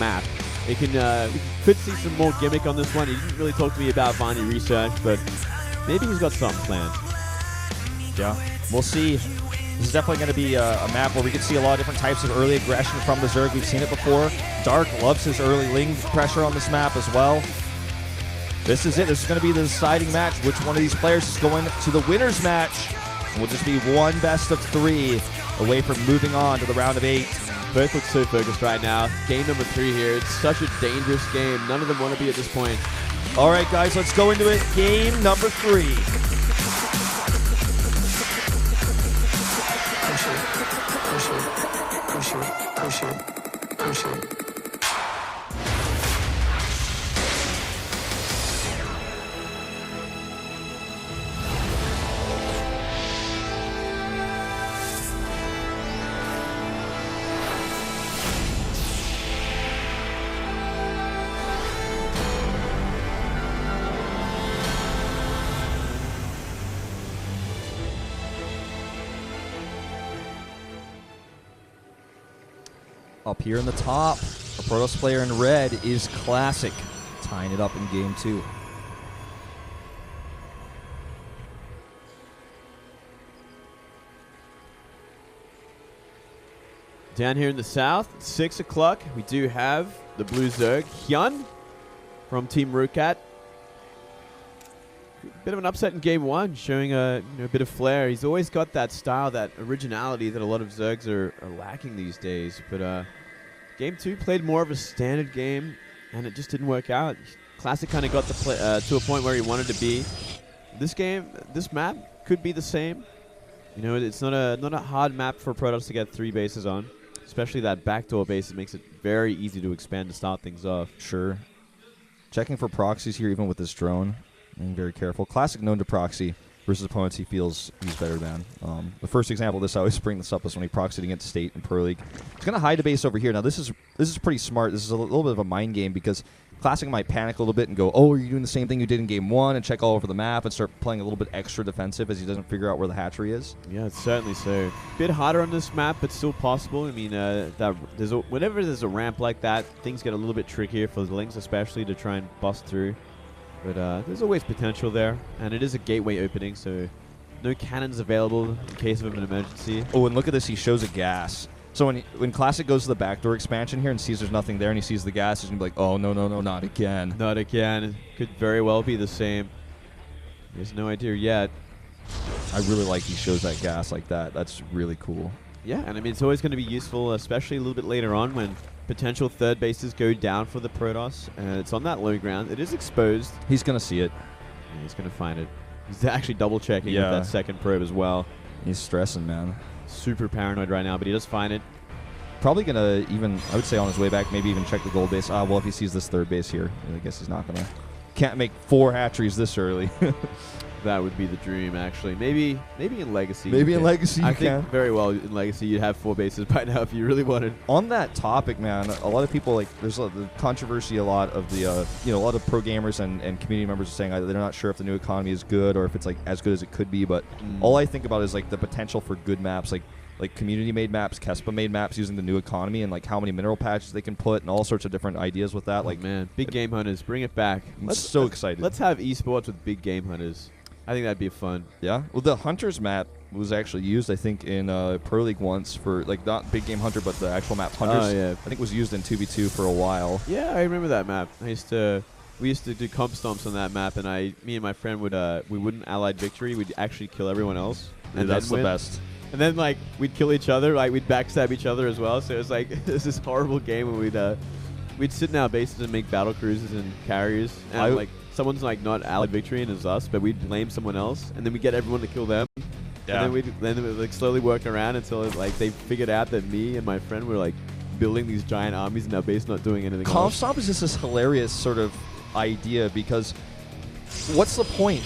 map. It can, we could see some more gimmick on this one. He didn't really talk to me about Viney research, but maybe he's got something planned. Yeah, we'll see. This is definitely going to be a map where we can see a lot of different types of early aggression from the Zerg. We've seen it before. Dark loves his early Ling pressure on this map as well. This is it. This is going to be the deciding match. Which one of these players is going to the winner's match? And we'll just be one best of 3 away from moving on to the round of 8. Both look so focused right now. Game number 3 here. It's such a dangerous game. None of them want to be at this point. All right, guys, let's go into it. Game number 3. Push it. Up here in the top, a Protoss player in red is Classic, tying it up in game 2. Down here in the south, 6 o'clock, we do have the blue Zerg, HyuN from Team Rukat. Bit of an upset in game 1, showing a bit of flair. He's always got that style, that originality that a lot of Zergs are lacking these days. But game 2 played more of a standard game, and it just didn't work out. Classic kind of got to a point where he wanted to be. This map could be the same. You know, it's not a hard map for Protoss to get 3 bases on, especially that backdoor base. It makes it very easy to expand to start things off. Sure. Checking for proxies here, even with this drone. Being very careful. Classic known to proxy versus opponents he feels he's better than. The first example of this, I always bring this up, is when he proxied against State in Pro League. He's going to hide a base over here. Now, this is pretty smart. This is a little bit of a mind game because Classic might panic a little bit and go, oh, are you doing the same thing you did in game 1, and check all over the map and start playing a little bit extra defensive as he doesn't figure out where the hatchery is. Yeah, it's certainly so. Bit harder on this map, but still possible. I mean, whenever there's a ramp like that, things get a little bit trickier for the Lings, especially to try and bust through. But there's always potential there, and it is a gateway opening, so no cannons available in case of an emergency. Oh, and look at this. He shows a gas. So when Classic goes to the backdoor expansion here and sees there's nothing there and he sees the gas, he's going to be like, oh, no, not again. Not again. It could very well be the same. There's no idea yet. I really like he shows that gas like that. That's really cool. Yeah, and I mean, it's always going to be useful, especially a little bit later on when potential third bases go down for the Protoss. And it's on that low ground. It is exposed. He's going to see it. Yeah, he's going to find it. He's actually double-checking with that second probe as well. He's stressing, man. Super paranoid right now, but he does find it. Probably going to even, I would say on his way back, maybe even check the gold base. Well, if he sees this third base here, I guess he's not going to. Can't make 4 hatcheries this early. That would be the dream, actually. Maybe in Legacy. Maybe in Legacy you I can. think very well in Legacy you'd have 4 bases by now if you really wanted. On that topic, man, a lot of people, like, there's the controversy, a lot of the, a lot of pro gamers and community members are saying they're not sure if the new economy is good or if it's, like, as good as it could be. But all I think about is, like, the potential for good maps, like community-made maps, Kespa-made maps using the new economy, and, like, how many mineral patches they can put and all sorts of different ideas with that. Like, man, big game hunters, bring it back. I'm so excited. Let's have esports with big game hunters. I think that'd be fun. Yeah. Well, the Hunters map was actually used, I think, in Pro League once for, like, not Big Game Hunter, but the actual map Hunters. Oh, yeah. I think it was used in 2v2 for a while. Yeah, I remember that map. We used to do comp stomps on that map, and me and my friend would we wouldn't allied victory. We'd actually kill everyone else. And that's the best. And then, like, we'd kill each other. Like, we'd backstab each other as well. So it was like this horrible game where we'd sit in our bases and make battle cruisers and carriers. And like someone's like not allied victory and it's us, but we'd blame someone else, and then we get everyone to kill them. Yeah. And then we'd like slowly work around until like they figured out that me and my friend were like building these giant armies in our base, not doing anything. Comp Stomp is just this hilarious sort of idea because what's the point?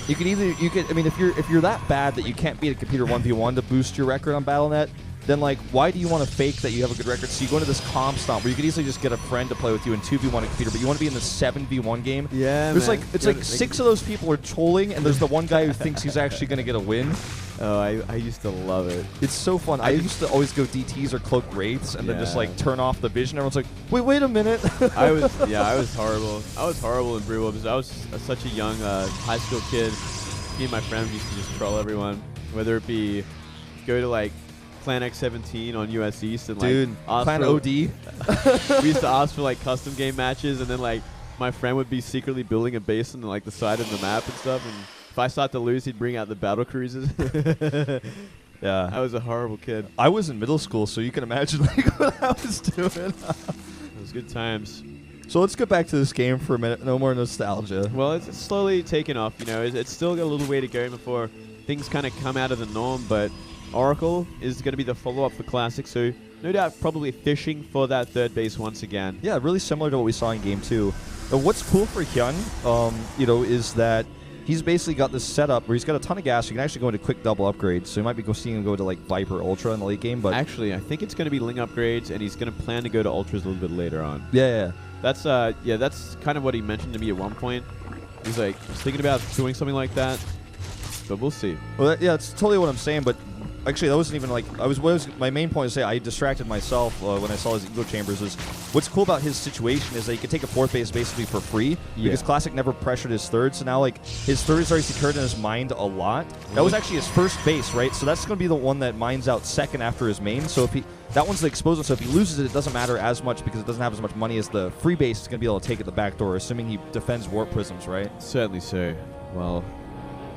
I mean, if you're that bad that you can't beat a computer 1v1 to boost your record on Battle.net, then like why do you want to fake that you have a good record? So you go into this comp stomp where you could easily just get a friend to play with you in 2v1 a computer, but you want to be in the 7v1 game. Yeah, there's man. like it's like 6 of those people are trolling, and there's the one guy who thinks he's actually going to get a win. Oh, I used to love it. It's so fun. I used to always go DTs or cloak wraiths, and then just like turn off the vision. Everyone's like, wait a minute. I was horrible. I was horrible in Brew because I was such a young high school kid. Me and my friend used to just troll everyone, whether it be go to like Clan X17 on US East and like Clan OD. We used to ask for like custom game matches, and then like my friend would be secretly building a base on like the side of the map and stuff, and if I start to lose, he'd bring out the battle cruisers. Yeah, I was a horrible kid. I was in middle school, so you can imagine like what I was doing. It was good times. So let's get back to this game for a minute. No more nostalgia. Well, it's slowly taken off. You know, it's still got a little way to go before things kind of come out of the norm. But Oracle is going to be the follow-up for Classic, so no doubt probably fishing for that third base once again. Yeah, really similar to what we saw in Game 2. What's cool for HyuN, is that he's basically got this setup where he's got a ton of gas. So you can actually go into quick double upgrades. So you might be seeing him go to like Viper Ultra in the late game. But actually, I think it's going to be Ling upgrades, and he's going to plan to go to Ultras a little bit later on. Yeah. That's kind of what he mentioned to me at one point. He's like, I was thinking about doing something like that, but we'll see. Well, it's totally what I'm saying. But actually, that wasn't even like my main point to say. I distracted myself when I saw his ego chambers. Is what's cool about his situation is that he could take a fourth base basically for free because Classic never pressured his third. So now like his third is already secured in his mind a lot. That was actually his first base, right? So that's going to be the one that mines out second after his main. So if that one's the exposure. So if he loses it, it doesn't matter as much because it doesn't have as much money as the free base is going to be able to take at the back door, assuming he defends warp prisms, right? Certainly so. Well,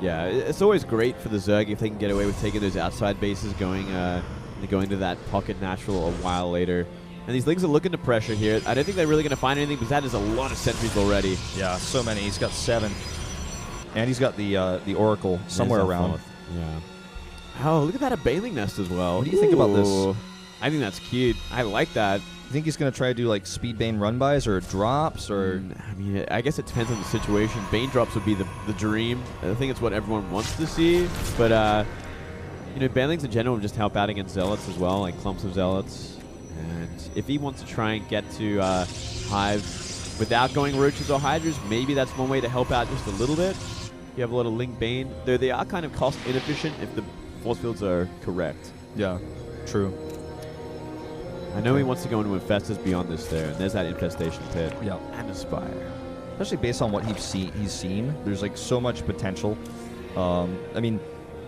yeah, it's always great for the Zerg if they can get away with taking those outside bases, going to that pocket natural a while later. And these Lings are looking to pressure here. I don't think they're really going to find anything because that is a lot of sentries already. Yeah, so many. He's got 7. And he's got the Oracle somewhere around. Yeah. Oh, look at that, a Baneling Nest as well. What do you think about this? I think that's cute. I like that. You think he's going to try to do like speed Bane run-bys or drops? Or I mean, I guess it depends on the situation. Bane drops would be the dream. I think it's what everyone wants to see. But, Banelings in general just help out against Zealots as well, like clumps of Zealots. And if he wants to try and get to Hive without going Roaches or Hydras, maybe that's one way to help out just a little bit. You have a lot of Link Bane, though they are kind of cost inefficient if the force fields are correct. Yeah, true. I know he wants to go into Infestus beyond this there, and there's that Infestation Pit. Yeah. And Aspire. Especially based on what he's seen, there's like so much potential. I mean,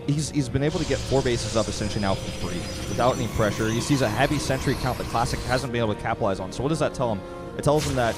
he's been able to get 4 bases up essentially now for free without any pressure. He sees a heavy sentry count that Classic hasn't been able to capitalize on. So what does that tell him? It tells him that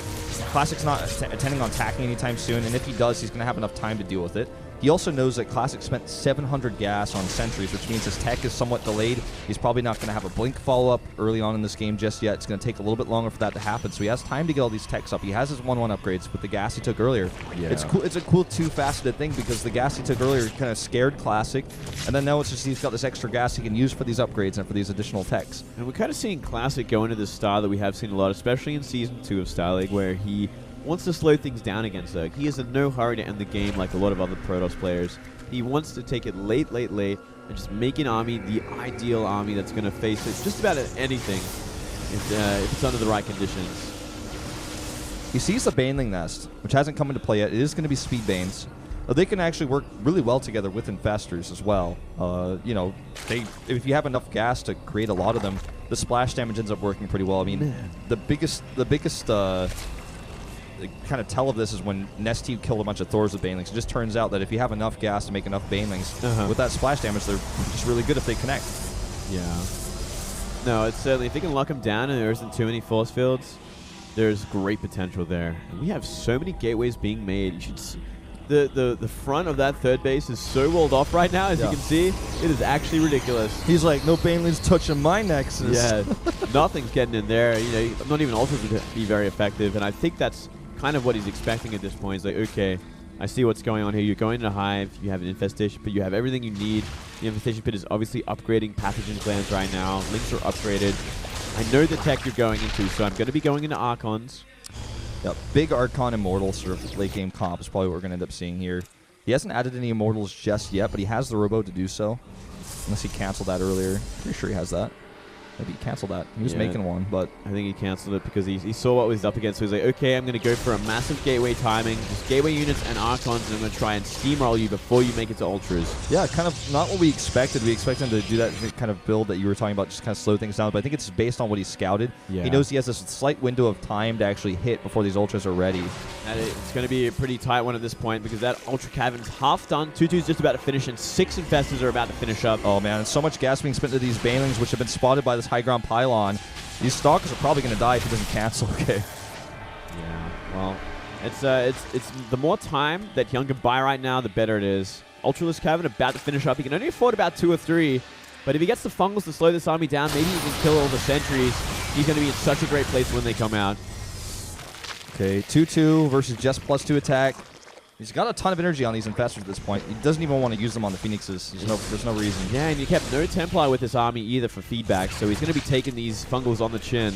Classic's not intending on attacking anytime soon, and if he does, he's going to have enough time to deal with it. He also knows that Classic spent 700 gas on sentries, which means his tech is somewhat delayed. He's probably not going to have a blink follow-up early on in this game just yet. It's going to take a little bit longer for that to happen, so he has time to get all these techs up. He has his 1-1 upgrades with the gas he took earlier. Yeah. It's cool. It's a cool two-faceted thing because the gas he took earlier kind of scared Classic, and then now it's just he's got this extra gas he can use for these upgrades and for these additional techs. And we're kind of seeing Classic go into this style that we have seen a lot, especially in Season 2 of Star League, where he wants to slow things down against Zerg. He is in no hurry to end the game like a lot of other Protoss players. He wants to take it late, and just make an army the ideal army that's going to face it just about anything if it's under the right conditions. He sees the Baneling Nest, which hasn't come into play yet. It is going to be Speed Banes. They can actually work really well together with Infestors as well. If you have enough gas to create a lot of them, the splash damage ends up working pretty well. I mean, the biggest kind of tell of this is when Nesty killed a bunch of Thors with Banelings. It just turns out that if you have enough gas to make enough Banelings, with that splash damage, they're just really good if they connect. Yeah. No, it's certainly, if they can lock them down and there isn't too many force fields, there's great potential there. And we have so many gateways being made. You should see, the front of that third base is so walled off right now, as you can see. It is actually ridiculous. He's like, no Banelings touching my nexus. Yeah, nothing's getting in there. Not even ultras would be very effective, and I think that's kind of what he's expecting at this point. He's like, okay, I see what's going on here. You're going to Hive, you have an Infestation Pit, you have everything you need. The Infestation Pit is obviously upgrading pathogen glands right now. Links are upgraded. I know the tech you're going into, so I'm going to be going into Archons. Yep, big Archon Immortal sort of late game comp is probably what we're going to end up seeing here. He hasn't added any Immortals just yet, but he has the Robo to do so. Unless he canceled that earlier. Pretty sure he has that. Maybe he canceled that. He was Yeah. making one, but I think he canceled it because he saw what was up against. So he's like, okay, I'm going to go for a massive gateway timing, just gateway units and Archons, and I'm going to try and steamroll you before you make it to Ultras. yeah, kind of not what we expected. We expected him to do that kind of build that you were talking about, just kind of slow things down. But I think it's based on what he scouted. Yeah. He knows he has this slight window of time to actually hit before these Ultras are ready. And it's going to be a pretty tight one at this point because that Ultra Cavern's half done. 2-2's just about to finish, and 6 Infestors are about to finish up. Oh man, and so much gas being spent into these Banelings, which have been spotted by this high ground pylon. These Stalkers are probably going to die if he doesn't cancel. Okay. Yeah, well, it's the more time that HyuN can buy right now, the better it is. Ultraless Cavern about to finish up. He can only afford about 2 or 3, but if he gets the Fungals to slow this army down, maybe he can kill all the sentries. He's going to be in such a great place when they come out. Okay, 2-2 versus just +2 attack. He's got a ton of energy on these Infestors at this point. He doesn't even want to use them on the Phoenixes. There's no reason. Yeah, and you kept no Templar with this army either for feedback, so he's going to be taking these Fungals on the chin.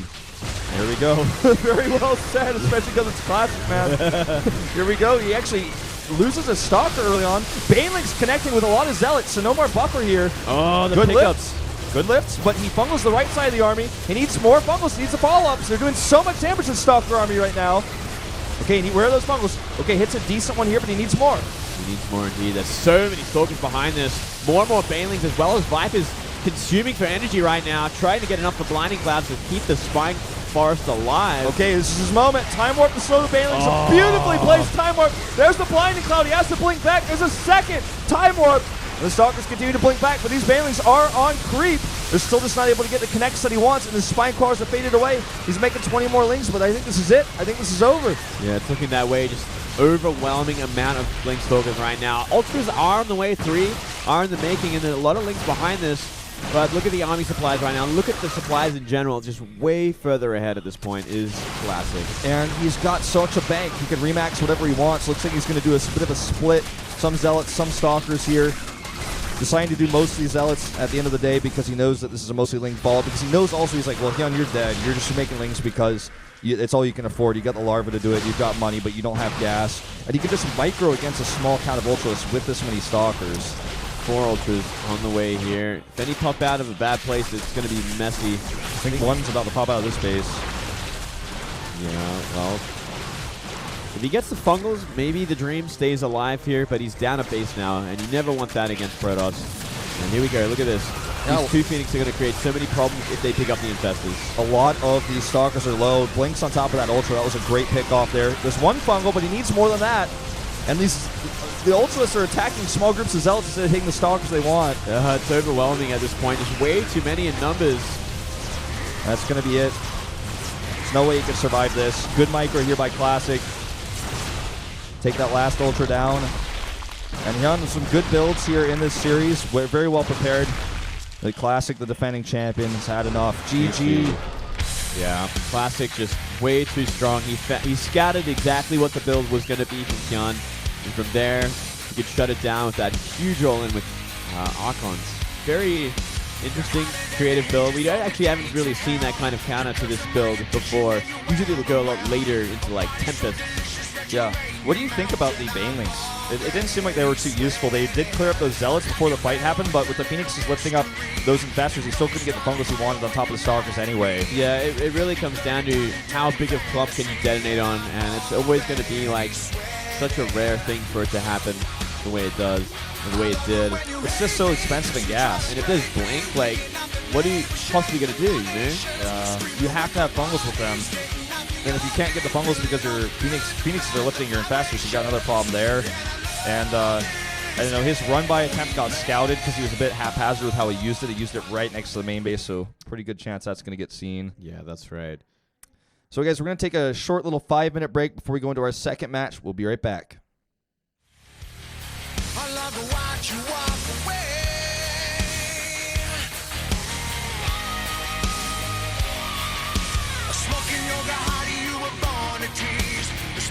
There we go. Very well said, especially because it's classic, man. Here we go. He actually loses a Stalker early on. Baneling's connecting with a lot of Zealots, so no more buffer here. Oh, the Good pickups. Good lifts, but he fungals the right side of the army. He needs more fungals. He needs the follow-ups. They're doing so much damage to the Stalker army right now. Okay, where are those fungals? Okay, hits a decent one here, but he needs more. He needs more indeed. There's so many Stalkers behind this. More and more Banelings, as well as Vipers consuming for energy right now, trying to get enough for Blinding Clouds to keep the Spine Forest alive. Okay, this is his moment. Time Warp to slow the Banelings. Oh. A beautifully placed Time Warp. There's the Blinding Cloud. He has to blink back. There's a second Time Warp. And the Stalkers continue to blink back, but these Banelings are on creep. They're still just not able to get the connects that he wants, and the Spine Claws have faded away. He's making 20 more Lings, but I think this is it. I think this is over. Yeah, it's looking that way. Just overwhelming amount of Blink Stalkers right now. Ultras are on the way. 3 are in the making, and there are a lot of Lings behind this. But look at the army supplies right now. Look at the supplies in general. Just way further ahead at this point is classic. And he's got such a bank. He can remax whatever he wants. Looks like he's going to do a bit of a split. Some Zealots, some Stalkers here. Deciding to do mostly Zealots at the end of the day because he knows that this is a mostly Ling ball. Because he knows also he's like, well, HyuN, you're dead. You're just making Lings because it's all you can afford. You got the larva to do it. You've got money, but you don't have gas. And he can just micro against a small count of Ultras with this many Stalkers. 4 Ultras on the way here. If any pop out of a bad place, it's going to be messy. I think one's about to pop out of this base. Yeah, well, if he gets the Fungals, maybe the Dream stays alive here, but he's down a base now, and you never want that against Protoss. And here we go. Look at this. Now, These 2 Phoenix are going to create so many problems if they pick up the Infestors. a lot of these Stalkers are low. Blinks on top of that Ultra. That was a great pick off there. There's one Fungal, but he needs more than that. And the Ultras are attacking small groups of Zealots instead of hitting the Stalkers they want. It's overwhelming at this point. There's way too many in numbers. That's going to be it. There's no way you can survive this. Good micro here by Classic. Take that last Ultra down. And HyuN, some good builds here in this series. We're very well prepared. The Classic, the defending champion, has had enough. GG. Yeah, Classic just way too strong. He scouted exactly what the build was going to be from HyuN. And from there, he could shut it down with that huge roll-in with Archons. Very interesting, creative build. We actually haven't really seen that kind of counter to this build before. Usually it'll go a lot later into like Tempest. Yeah. What do you think about the Banelings? It didn't seem like they were too useful. They did clear up those Zealots before the fight happened, but with the Phoenixes lifting up those Infestors, he still couldn't get the Fungals he wanted on top of the Stalkers anyway. Yeah, it really comes down to how big of clump can you detonate on, and it's always going to be like such a rare thing for it to happen the way it does, or the way it did. It's just so expensive in gas. And if there's Blink, like, what are you possibly going to do, you know? You have to have Fungals with them. And if you can't get the Fungals because your Phoenixes are lifting your Infestors, you got another problem there. And I don't know, his run-by attempt got scouted because he was a bit haphazard with how he used it. He used it right next to the main base, so pretty good chance that's going to get seen. Yeah, that's right. So, guys, we're going to take a short little 5-minute break before we go into our second match. We'll be right back. I love to watch you walk away. Smoking yoga, how you were born to teach.